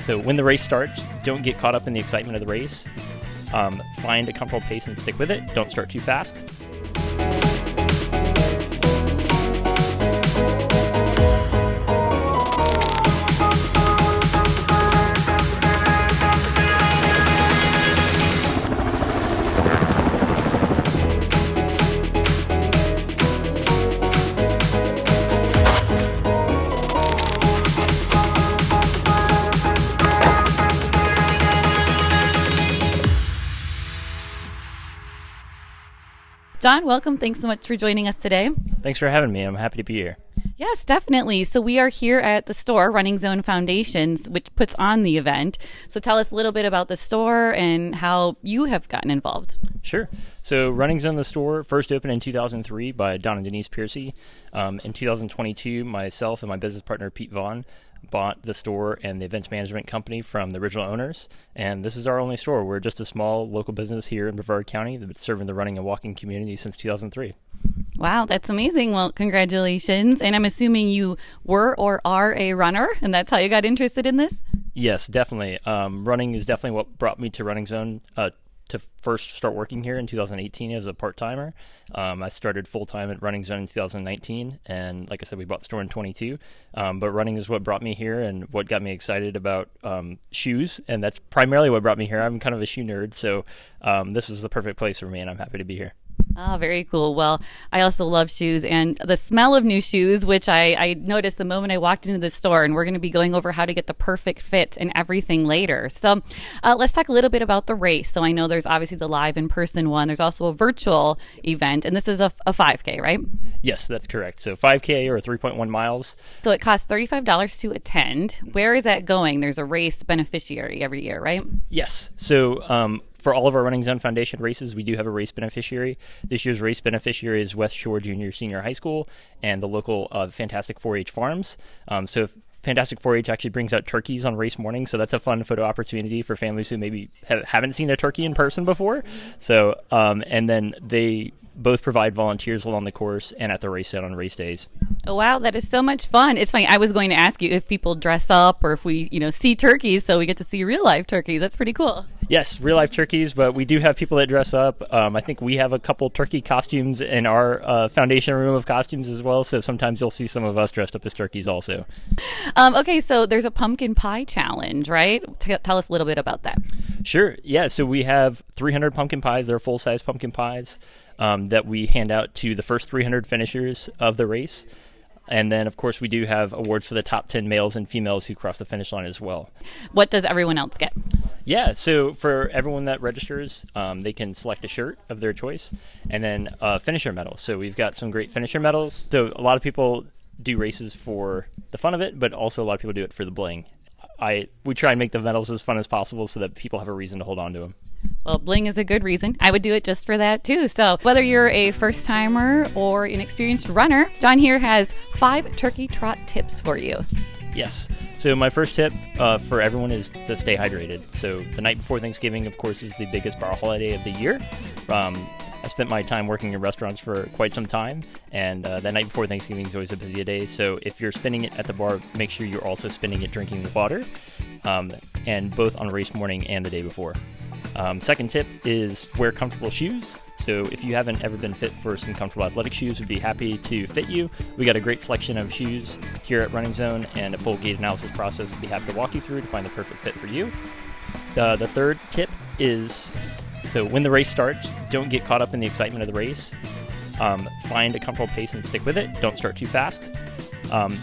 So when the race starts, don't get caught up in the excitement of the race. Find a comfortable pace and stick with it. Don't start too fast. John, welcome. Thanks so much for joining us today. Thanks for having me. I'm happy to be here. Yes, definitely. So we are here at the store, Running Zone Foundations, which puts on the event. So tell us a little bit about the store and how you have gotten involved. Sure. So Running Zone, the store, first opened in 2003 by Don and Denise Piercy. In 2022, myself and my business partner, Pete Vaughn, bought the store and the events management company from the original owners, and this is our only store. We're just a small local business here in Brevard County that's been serving the running and walking community since 2003. Wow, that's amazing. Well, congratulations. And I'm assuming you were or are a runner, and that's how you got interested in this? Yes, definitely. Running is definitely what brought me to Running Zone to first start working here in 2018 as a part-timer. I started full-time at Running Zone in 2019, and like I said, we bought the store in 22. But running is what brought me here and what got me excited about shoes, and that's primarily what brought me here. I'm kind of a shoe nerd, so this was the perfect place for me, and I'm happy to be here. Oh, very cool. Well, I also love shoes and the smell of new shoes, which I noticed the moment I walked into the store, and we're going to be going over how to get the perfect fit and everything later. So let's talk a little bit about the race. So I know there's obviously the live in-person one. There's also a virtual event, and this is a 5K, right? Yes, that's correct. So 5K or 3.1 miles. So it costs $35 to attend. Where is that going? There's a race beneficiary every year, right? Yes. So for all of our Running Zone Foundation races, we do have a race beneficiary. This year's race beneficiary is West Shore Junior Senior High School and the local Fantastic 4-H Farms. So Fantastic 4-H actually brings out turkeys on race morning, so that's a fun photo opportunity for families who maybe haven't seen a turkey in person before. So, and then they both provide volunteers along the course and at the race set on race days. Oh, wow, that is so much fun. It's funny, I was going to ask you if people dress up or if we, see turkeys, so we get to see real life turkeys. That's pretty cool. Yes, real life turkeys, but we do have people that dress up. I think we have a couple turkey costumes in our foundation room of costumes as well, so sometimes you'll see some of us dressed up as turkeys also. Okay, so there's a pumpkin pie challenge, right? Tell us a little bit about that. Sure, yeah, so we have 300 pumpkin pies. They're full-size pumpkin pies that we hand out to the first 300 finishers of the race. And then, of course, we do have awards for the top 10 males and females who cross the finish line as well. What does everyone else get? Yeah, so for everyone that registers, they can select a shirt of their choice and then a finisher medal. So we've got some great finisher medals. So a lot of people do races for the fun of it, but also a lot of people do it for the bling. We try and make the medals as fun as possible so that people have a reason to hold on to them. Well, bling is a good reason. I would do it just for that, too. So whether you're a first-timer or an experienced runner, John here has 5 turkey trot tips for you. Yes. So my first tip for everyone is to stay hydrated. So the night before Thanksgiving, of course, is the biggest bar holiday of the year. I spent my time working in restaurants for quite some time, and that night before Thanksgiving is always a busy day. So if you're spending it at the bar, make sure you're also spending it drinking the water, and both on race morning and the day before. Second tip is wear comfortable shoes. So if you haven't ever been fit for some comfortable athletic shoes, we'd be happy to fit you. We got a great selection of shoes here at Running Zone and a full gait analysis process we'd be happy to walk you through to find the perfect fit for you. The third tip is, so when the race starts, don't get caught up in the excitement of the race. Find a comfortable pace and stick with it. Don't start too fast.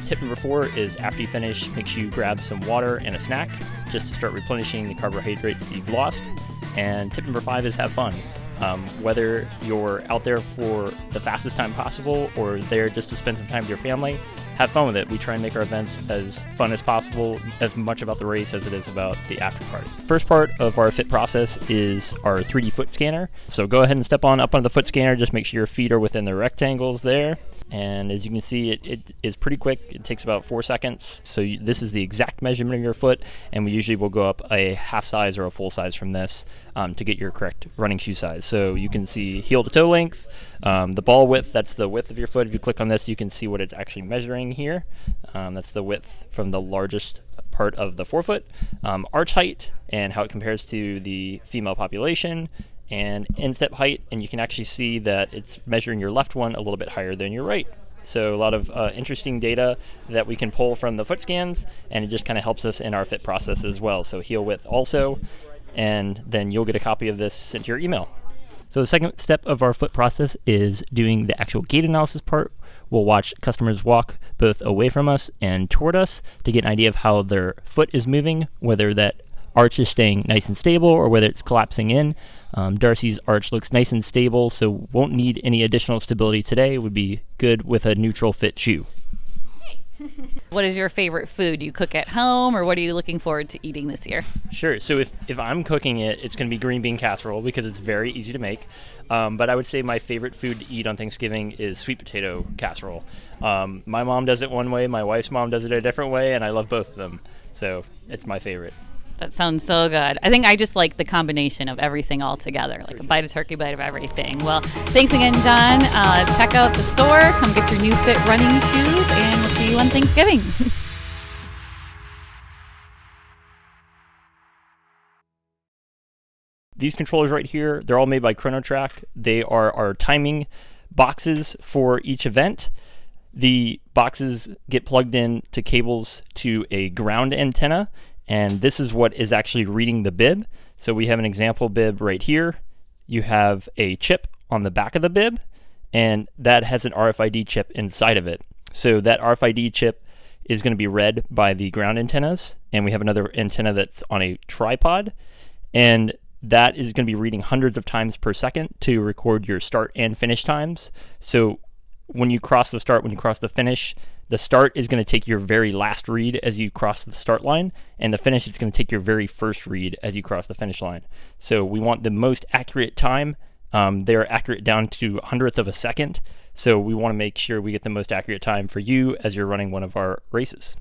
Tip number 4 is after you finish, make sure you grab some water and a snack just to start replenishing the carbohydrates that you've lost. And tip number 5 is have fun. Whether you're out there for the fastest time possible or there just to spend some time with your family, have fun with it. We try and make our events as fun as possible, as much about the race as it is about the after part. First part of our fit process is our 3D foot scanner. So go ahead and step on up on the foot scanner. Just make sure your feet are within the rectangles there. And as you can see, it is pretty quick. It takes about 4 seconds. So this is the exact measurement of your foot, and we usually will go up a half size or a full size from this to get your correct running shoe size. So you can see heel to toe length, the ball width, that's the width of your foot. If you click on this, you can see what it's actually measuring here. That's the width from the largest part of the forefoot, arch height, and how it compares to the female population, and instep height, and you can actually see that it's measuring your left one a little bit higher than your right. So a lot of interesting data that we can pull from the foot scans, and it just kind of helps us in our fit process as well. So heel width also, and then you'll get a copy of this sent to your email. So the second step of our foot process is doing the actual gait analysis part. We'll watch customers walk both away from us and toward us to get an idea of how their foot is moving, whether that arch is staying nice and stable or whether it's collapsing in. Darcy's arch looks nice and stable, so won't need any additional stability today. Would be good with a neutral fit shoe. What is your favorite food? Do you cook at home, or what are you looking forward to eating this year? Sure. So if I'm cooking it, it's going to be green bean casserole because it's very easy to make. But I would say my favorite food to eat on Thanksgiving is sweet potato casserole. My mom does it one way, my wife's mom does it a different way, and I love both of them. So it's my favorite. That sounds so good. I think I just like the combination of everything all together, like a bite of turkey, bite of everything. Well, thanks again, John. Check out the store. Come get your new fit running shoes, and we'll see you on Thanksgiving. These controllers right here, they're all made by ChronoTrack. They are our timing boxes for each event. The boxes get plugged in to cables to a ground antenna, and this is what is actually reading the bib. So we have an example bib right here. You have a chip on the back of the bib, and that has an RFID chip inside of it. So that RFID chip is going to be read by the ground antennas, and we have another antenna that's on a tripod, and that is going to be reading hundreds of times per second to record your start and finish times. So when you cross the start, when you cross the finish, the start is going to take your very last read as you cross the start line, and the finish is going to take your very first read as you cross the finish line. So we want the most accurate time. They're accurate down to 100th of a second. So we want to make sure we get the most accurate time for you as you're running one of our races.